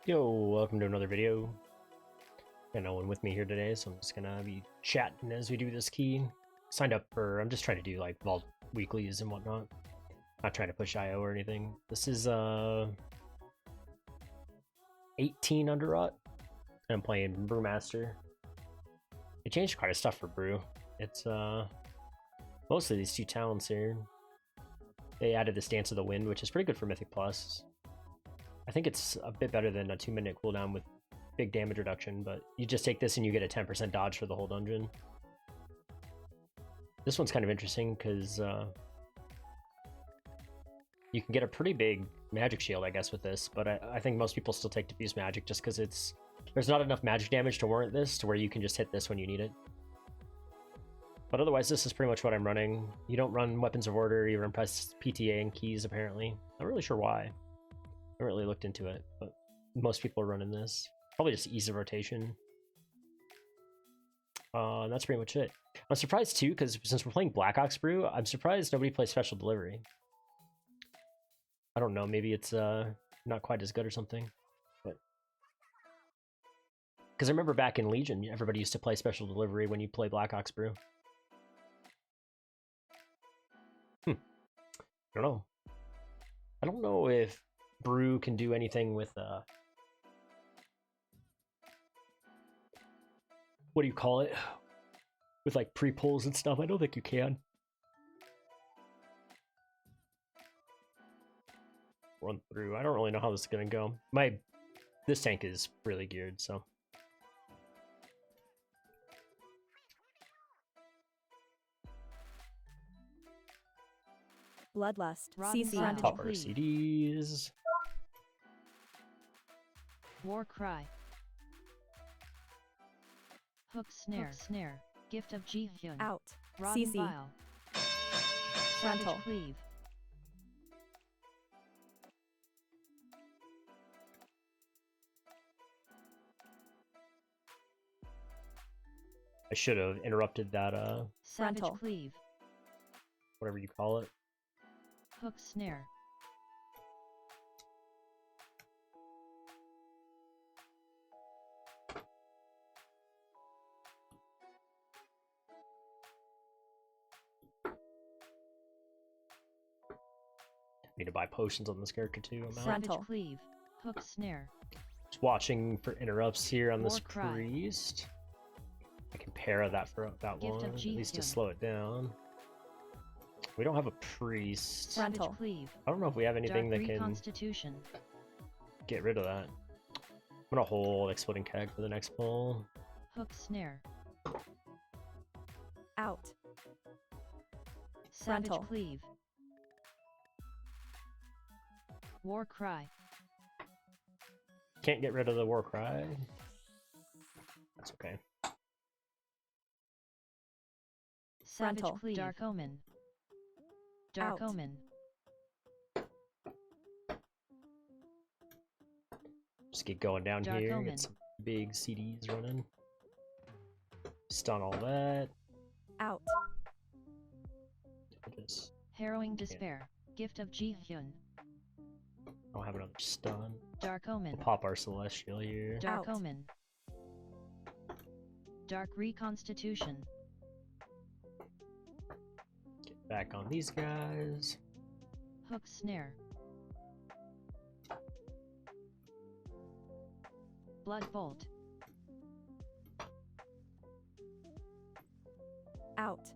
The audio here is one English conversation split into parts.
Yo, welcome to another video. Got no one with me here today, so I'm just gonna be chatting as we do this key. Signed up for, I'm just trying to do like vault weeklies and whatnot. Not trying to push IO or anything. This is 18 Underrot, and I'm playing Brewmaster. They changed quite a stuff for Brew. It's mostly these two talents here. They added this Dance of the Wind, which is pretty good for Mythic Plus. I think it's a bit better than a 2-minute cooldown with big damage reduction, but you just take this and you get a 10% dodge for the whole dungeon. This one's kind of interesting because you can get a pretty big magic shield, I guess, with this, but I think most people still take diffuse magic just because there's not enough magic damage to warrant this to where you can just hit this when you need it. But otherwise, this is pretty much what I'm running. You don't run Weapons of Order, you run press PTA and keys, apparently. Not really sure why. I haven't really looked into it, but most people are running this. Probably just ease of rotation. That's pretty much it. I'm surprised too, because since we're playing Black Ox Brew, I'm surprised nobody plays Special Delivery. I don't know, maybe it's not quite as good or something. But because I remember back in Legion, everybody used to play Special Delivery when you play Black Ox Brew. I don't know. I don't know if Brew can do anything with what do you call it, with like pre-pulls and stuff. I don't think you can. Run through. I don't really know how this is gonna go. This tank is really geared, so Bloodlust. CC. pop our CDs. War Cry. Hook Snare. Gift of Ji Hyun. Out. Rotten CC. Vial. Frontal. Savage Cleave. I should have interrupted that Savage Frontal. Cleave. whatever you call it. Hook Snare. Need to buy potions on this character too. I'm out. Frontal. Savage Cleave. Hook Snare. Just watching for interrupts here on this War Cry. priest. I can para that for that Gift one, of at Ji least to Hyun. slow it down. We don't have a priest. Frontal. Savage Cleave. I don't know if we have anything Dark that can Reconstitution. get rid of that. I'm gonna hold Exploding Keg for the next pull. Hook Snare. Out. Savage Frontal. Cleave. War Cry. Can't get rid of the War Cry. That's okay. Savage Frontal. Cleave. Dark Omen. Dark Out. Omen. Just get going down Dark here. Omen. Get some big CDs running. Stun all that. Out. Just Harrowing Despair. Gift of Ji Hyun. don't have another stun. Dark Omen. We'll pop our Celestial here. Dark Out. Omen. Dark Reconstitution. Get back on these guys. Hook Snare. Blood Bolt. Out.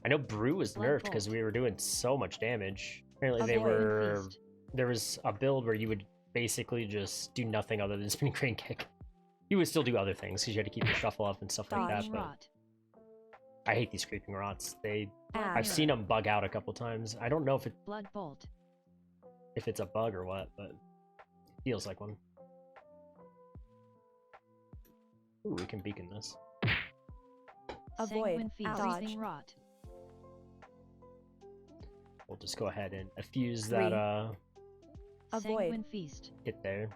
I know Brew was Blood nerfed because Bolt. we were doing so much damage. Apparently they Avoid were... Feast. There was a build where you would basically just do nothing other than spin crane kick. You would still do other things because you had to keep your shuffle up and stuff like that, Dodge. but Rot. I hate these creeping rots. Add. I've seen them bug out a couple times. I don't know Blood Bolt. if it's a bug or what, but it feels like one. Ooh, we can beacon this. Avoid. Sanguine Feast. Dodge. Breathing Rot. We'll just go ahead and fuse 3. that Avoid. Sanguine Feast. hit there.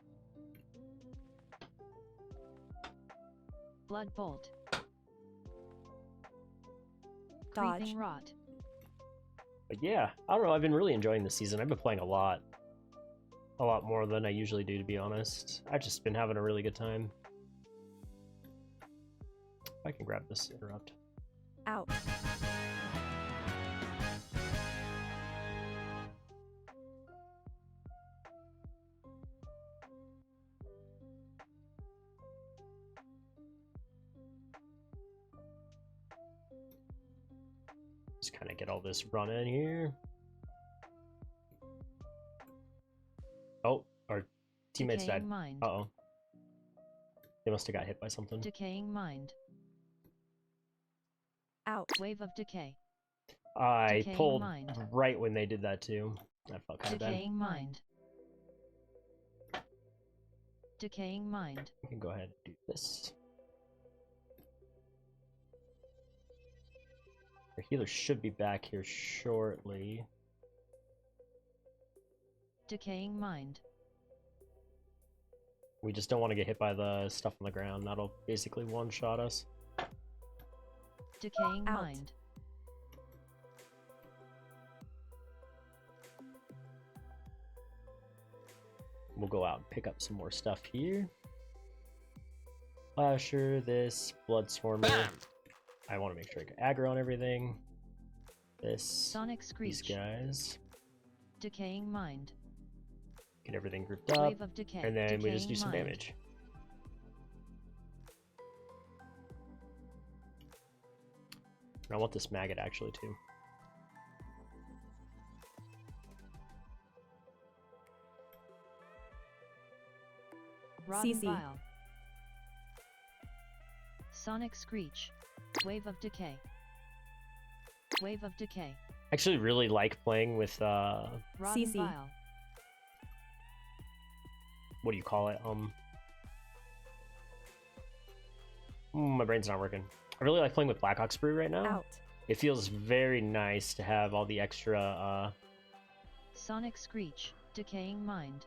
Blood Bolt. Dodge. Creeping Rot. But yeah, I don't know. I've been really enjoying this season. I've been playing a lot. a lot more than I usually do, to be honest. I've just been having a really good time. I can grab this interrupt. Out. Just kind of get all this running here. Oh, our teammates died. Decaying mind. Uh-oh. They must have got hit by something. Decaying mind. Out. Wave of decay. I Decaying pulled mind. right when they did that too. That felt kind of bad. Decaying mind. Decaying mind. We can go ahead and do this. Our healer should be back here shortly. Decaying mind. We just don't want to get hit by the stuff on the ground. That'll basically one-shot us. Decaying Out. mind. We'll go out and pick up some more stuff here. Flasher, this, Bloodstormer. I want to make sure I get aggro on everything. This, Sonic these screech. guys. Decaying mind. Get everything grouped up. Wave of decay. And then we just do Decaying some mind. damage. And I want this maggot actually too. Rotten CC. vial. Sonic screech. Wave of decay. Wave of decay. I actually really like playing with Rotten CC. vial. what do you call it? My brain's not working. I really like playing with Blackhawk's Brew right now. Out. It feels very nice to have all the extra Sonic screech. Decaying mind.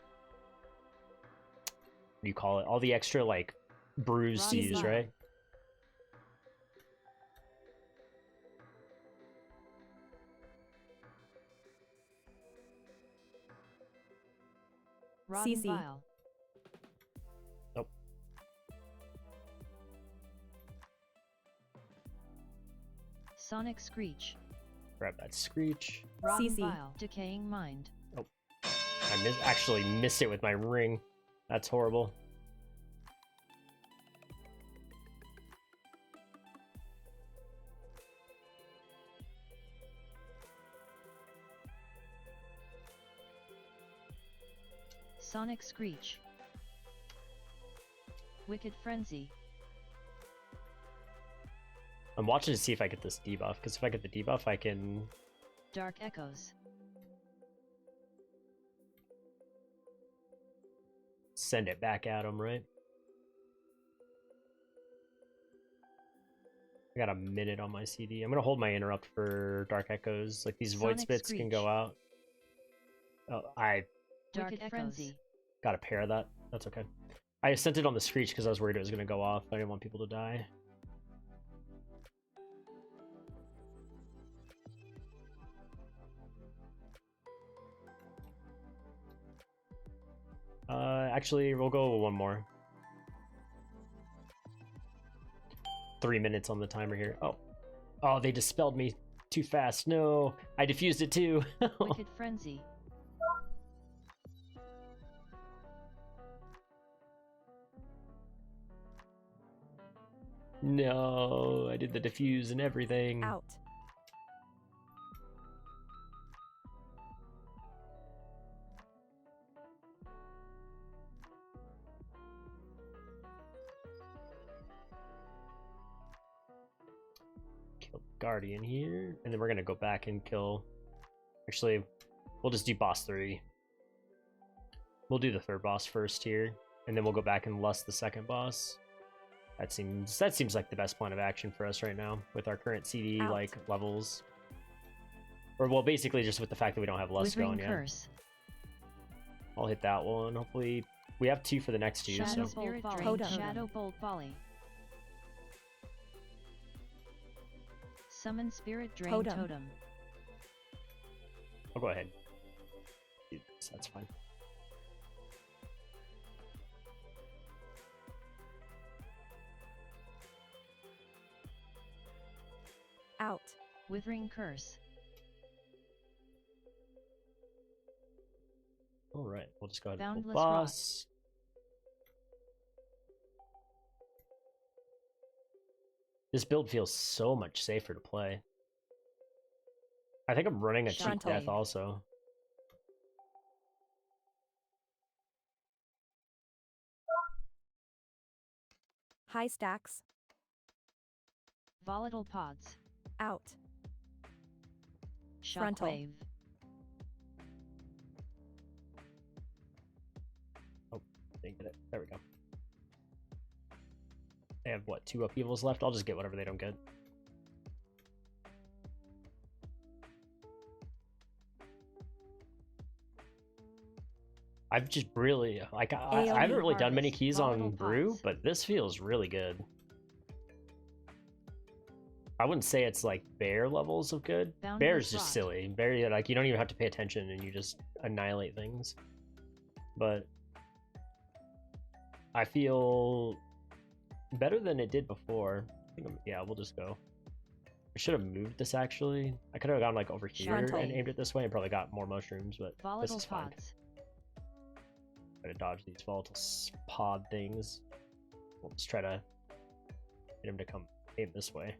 what do you call it? All the extra like brews to Rotten use, vial. right? Rotten CC. vial. Nope. Sonic screech. Grab that screech. Rotten CC. vial. Decaying mind. I actually missed it with my ring. That's horrible. Sonic screech. Wicked frenzy. I'm watching to see if I get this debuff, because if I get the debuff, I can Dark echoes. send it back at him, right? I got a minute on my CD. I'm gonna hold my interrupt for Dark Echoes. Like these void Sonic spits can screech. go out. Oh, I Dark frenzy. got a pair of that. That's okay. I sent it on the screech because I was worried it was gonna go off. I didn't want people to die. Actually, we'll go one more. 3 minutes on the timer here. Oh, they dispelled me too fast. No, I diffused it too. Wicked frenzy. No, I did the diffuse and everything. Out. Kill Guardian here, and then we're gonna go back and kill. Actually, we'll just do boss 3. We'll do the third boss first here, and then we'll go back and lust the second boss. That seems like the best plan of action for us right now with our current CD Out. like levels. Or well, basically just with the fact that we don't have lust Withering going yet. curse. I'll hit that one. Hopefully, we have 2 for the next 2. Shadow So Bolt Volley. Totem. Shadow Bolt Volley. Summon Spirit Drain Totem. Totem. I'll go ahead. Do this, that's fine. Withering Curse. All right, we'll just go ahead and pull Boundless boss. This build feels so much safer to play. I think I'm running a cheap Shockwave. death also. High stacks. Volatile Pods. Out. Frontal. Shockwave. Didn't get it. There we go. They have what, 2 upheavals left? I'll just get whatever they don't get. I've just really like I haven't really done many Harvest, keys on volatile brew, pods. but this feels really good. I wouldn't say it's like bear levels of good. Boundless Bear's just rot. silly. Bear, like, you don't even have to pay attention and you just annihilate things. But I feel better than it did before. I think yeah, we'll just go. I should have moved this actually. I could have gone like over here Frontal. and aimed it this way and probably got more mushrooms, but this Volatile is fine. Pods. Try to dodge these volatile pod things. We'll just try to get him to come aim this way.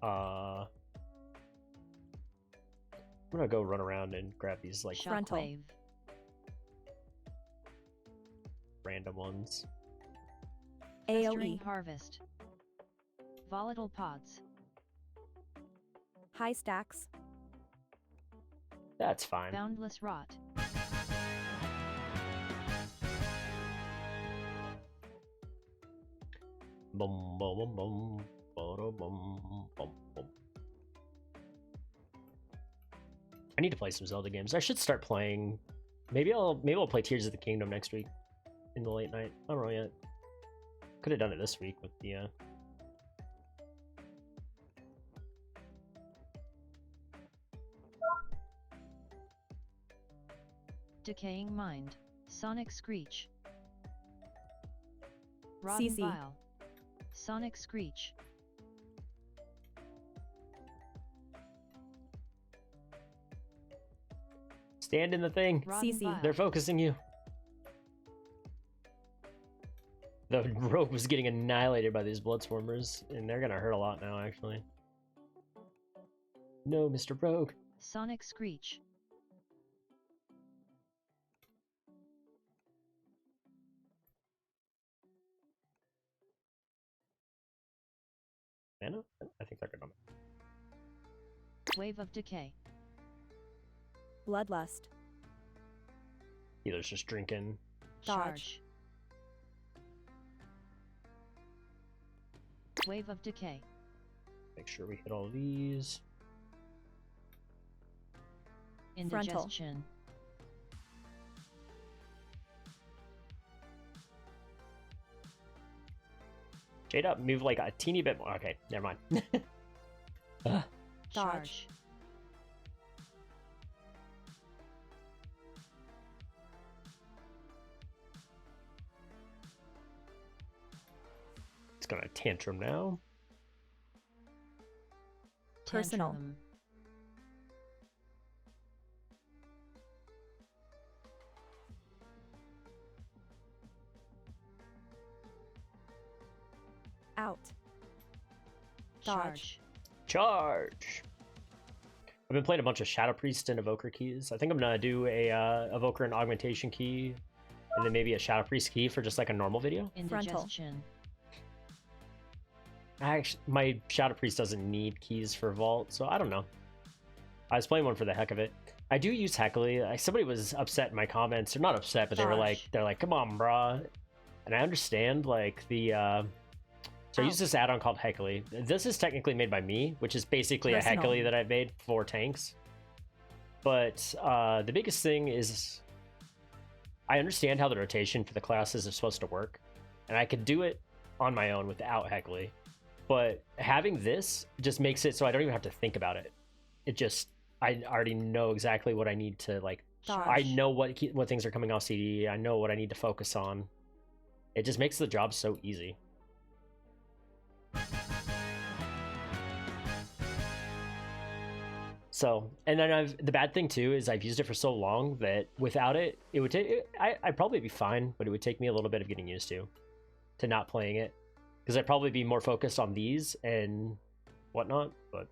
I'm gonna go run around and grab these like Frontal. Shockwave. random ones. Festering AoE. Harvest. Volatile Pods. High stacks. That's fine. Boundless Rot. Boom, boom, boom, boom, boom, boom, boom, boom. I need to play some Zelda games. I should start playing. Maybe I'll play Tears of the Kingdom next week in the late night. I don't know yet. Could have done it this week with the Decaying Mind. Sonic Screech. Rotten CC. Vial. Sonic Screech. stand in the thing. Rotten CC. Vial. They're focusing you. The rogue was getting annihilated by these bloodswarmers, and they're gonna hurt a lot now, actually. No, Mr. Rogue. Sonic Screech. Mana? I think they're gonna. Wave of Decay. Bloodlust. Healer's just drinking. Dodge. Charge. Wave of Decay. Make sure we hit all these. Frontal. Indigestion. Jade up, move like a teeny bit more. Okay, never mind. Ugh. Charge. It's gonna tantrum now. Personal. Tantrum. Out. Dodge. Charge. Charge! I've been playing a bunch of Shadow Priest and Evoker keys. I think I'm gonna do a Evoker and Augmentation key, and then maybe a Shadow Priest key for just like a normal video. Indigestion. My Shadow Priest doesn't need keys for Vault, so I don't know. I was playing one for the heck of it. I do use Heckley. Somebody was upset in my comments, or not upset, but they were like, Gosh. they're like, come on, brah. And I understand, like, so I use this add-on called Heckley. This is technically made by me, which is basically a Personal. Heckley that I've made for tanks. But the biggest thing is I understand how the rotation for the classes is supposed to work, and I could do it on my own without Heckley. But having this just makes it so I don't even have to think about it. It just, I already know exactly what I need to, like, Dodge. I know what things are coming off CD. I know what I need to focus on. It just makes the job so easy. So, and then the bad thing too is I've used it for so long that without it, it would take, I'd probably be fine, but it would take me a little bit of getting used to not playing it. Because I'd probably be more focused on these and whatnot, but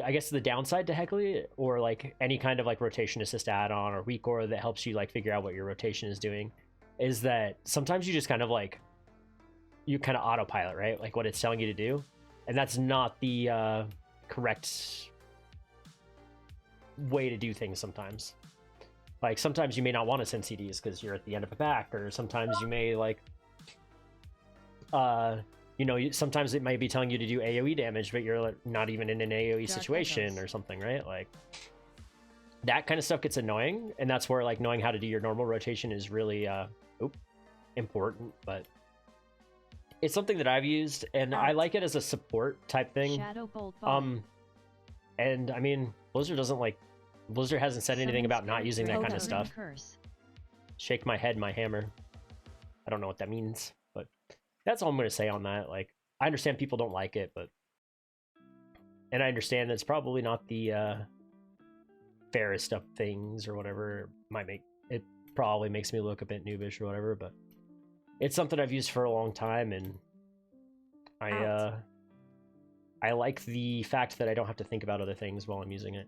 I guess the downside to Heckley, or like any kind of like rotation assist add-on or weak aura that helps you like figure out what your rotation is doing, is that sometimes you just kind of like, you kind of autopilot, right? Like what it's telling you to do. And that's not the correct way to do things sometimes. Like sometimes you may not want to send CDs because you're at the end of a pack, or sometimes you may like you know, sometimes it might be telling you to do AoE damage, but you're like, not even in an AoE situation or something, right? Like that kind of stuff gets annoying, and that's where like knowing how to do your normal rotation is really important. But it's something that I've used, and I like it as a support type thing. Shadow Bolt Bomb. And I mean, Blizzard hasn't said anything about not using that kind of stuff. Shake my head, my hammer. I don't know what that means, but that's all I'm going to say on that. Like, I understand people don't like it, and I understand it's probably not the fairest of things or whatever. It probably makes me look a bit noobish or whatever, but it's something I've used for a long time, and I like the fact that I don't have to think about other things while I'm using it.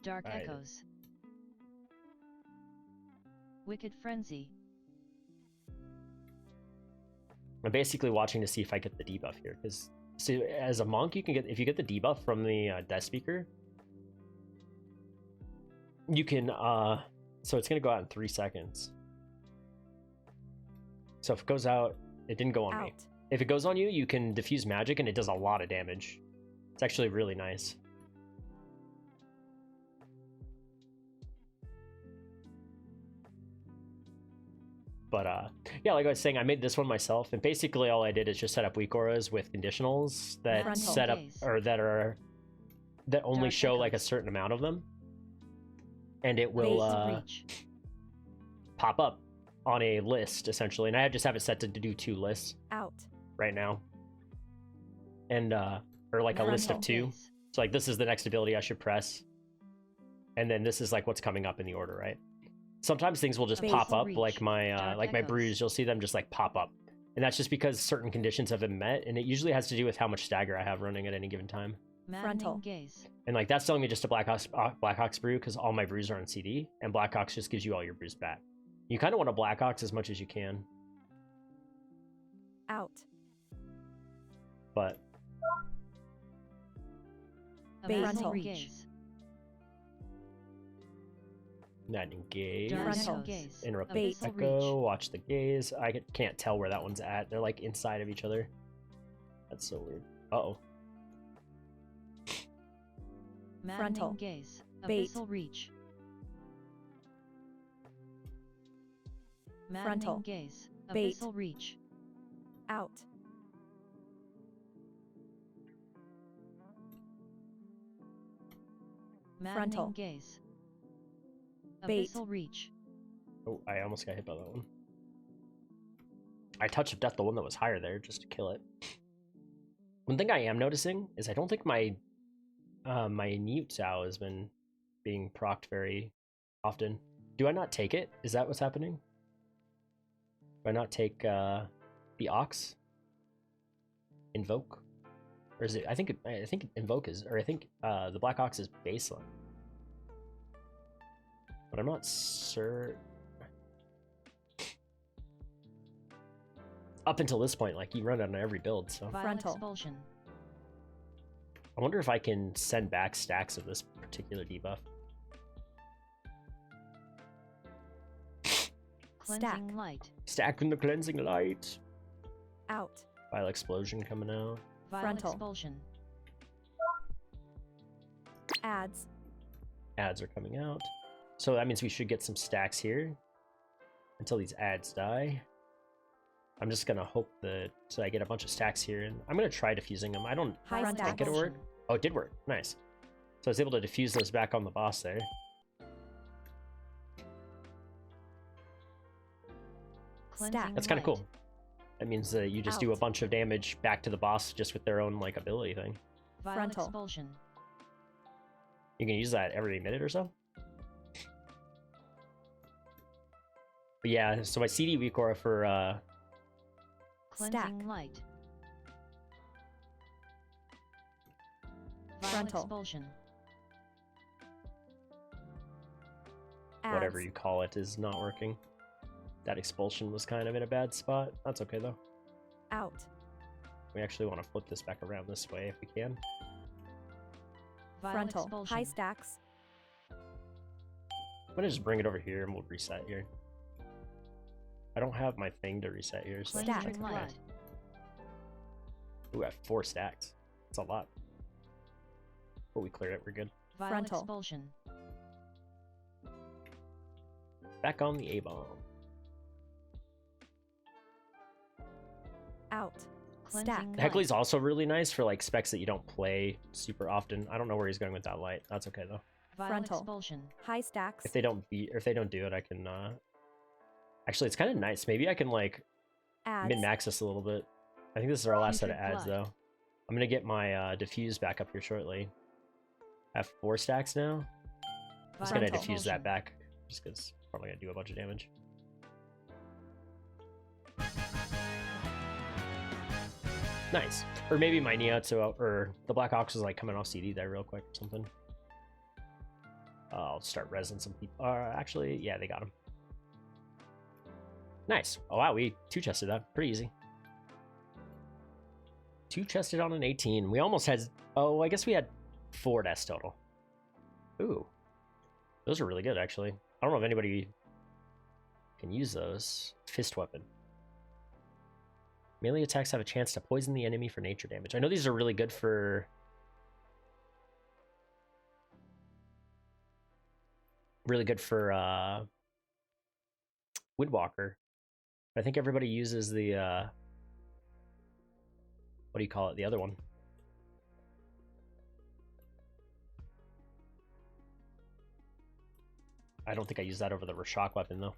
Dark Echoes. Wicked Frenzy. I'm basically watching to see if I get the debuff here, because as a monk, you can get, if you get the debuff from the Death Speaker, you can so it's gonna go out in 3 seconds. So if it goes out, it didn't go on me. If it goes on you, you can diffuse magic, and it does a lot of damage. It's actually really nice. But yeah, like I was saying, I made this one myself, and basically all I did is just set up weak auras with conditionals that that only show like a certain amount of them, and it will pop up on a list essentially. And I just have it set to do 2 lists right now, and or like a list of 2. So like this is the next ability I should press, and then this is like what's coming up in the order, right? Sometimes things will just pop up, like my brews, you'll see them just like pop up. And that's just because certain conditions have been met, and it usually has to do with how much stagger I have running at any given time. Frontal. And like that's telling me just a Blackhawk's brew, because all my brews are on CD, and Blackhawks just gives you all your brews back. You kind of want to Blackhawks as much as you can. But Frontal. not engage. Frontal. Interrupt the echo. Watch the gaze. I can't tell where that one's at. They're like inside of each other. That's so weird. Uh-oh. Frontal. Gaze. Bait. Abyssal Reach. Frontal. Gaze. Bait. Abyssal Reach. Frontal. Gaze. Bait. Abyssal Reach. Oh, I almost got hit by that one. I touched of death the one that was higher there just to kill it. One thing I am noticing is I don't think my my Mute Sao has been being procced very often. Do I not take it? Is that what's happening? Do I not take the Ox? Invoke? Or is it, I think Invoke is, or I think the Black Ox is baseline. But I'm not sure. Up until this point, like, you run it on every build, so. Frontal. Expulsion. I wonder if I can send back stacks of this particular debuff. Cleansing Light. Stack in the Cleansing Light. Out. Vile Explosion coming out. Frontal. Expulsion. Ads. Ads are coming out. So that means we should get some stacks here until these ads die. I'm just gonna hope that I get a bunch of stacks here, and I'm gonna try diffusing them. I don't think it'll work. Oh, it did work. Nice. So I was able to diffuse those back on the boss there. Stack. That's kind of cool. That means that you just do a bunch of damage back to the boss just with their own like ability thing. Frontal. Expulsion. You can use that every minute or so. But yeah, so my CD weak aura for Cleansing light. Vile Frontal. expulsion. whatever Adds. you call it is not working. That expulsion was kind of in a bad spot. That's okay though. Out. We actually want to flip this back around this way if we can. Vile Frontal. expulsion. High stacks. I'm gonna just bring it over here and we'll reset here. I don't have my thing to reset here, so Stack. Cleansing light. Ooh, I have 4 stacks. That's a lot. But we cleared it, we're good. Vile Frontal. expulsion. Back on the A-bomb. Out. Cleansing Stack. light. Heckley's also really nice for like specs that you don't play super often. I don't know where he's going with that light. That's okay though. Vile Frontal. expulsion. High stacks. If they don't do it, I can actually it's kind of nice. Maybe I can like Adds. min-max this a little bit. I think this is our last set of Putrid ads blood. though. I'm gonna get my diffuse back up here shortly. I have 4 stacks now. I'm just gonna Frontal. diffuse that back just because probably gonna do a bunch of damage. Nice. Or maybe my Niatsu or the Black Ox is like coming off CD there real quick or something. I'll start resin some people. Actually, yeah, they got him. Nice. Oh wow, we 2-chested that. Pretty easy. 2-chested on an 18. We almost had. Oh, I guess we had 4 deaths total. Ooh, those are really good actually. I don't know if anybody can use those. Fist weapon. Melee attacks have a chance to poison the enemy for nature damage. I know these are really good for... Windwalker. I think everybody uses the... what do you call it? The other one. I don't think I use that over the shock weapon though.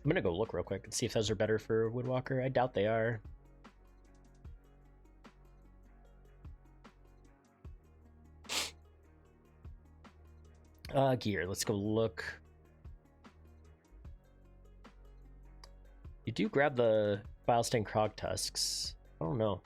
I'm gonna go look real quick and see if those are better for Woodwalker. I doubt they are. Gear. Let's go look. You do grab the Vilestain Krog tusks. I don't know.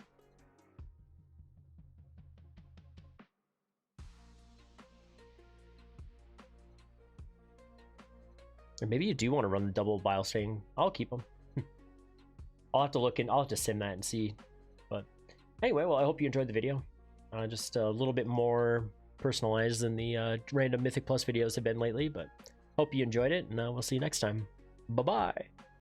Or maybe you do want to run the double Vilestain. I'll keep them. I'll have to look and I'll have to sim that and see. But anyway, well, I hope you enjoyed the video. Just a little bit more personalized than the random Mythic Plus videos have been lately, but hope you enjoyed it, and we'll see you next time. Bye-bye.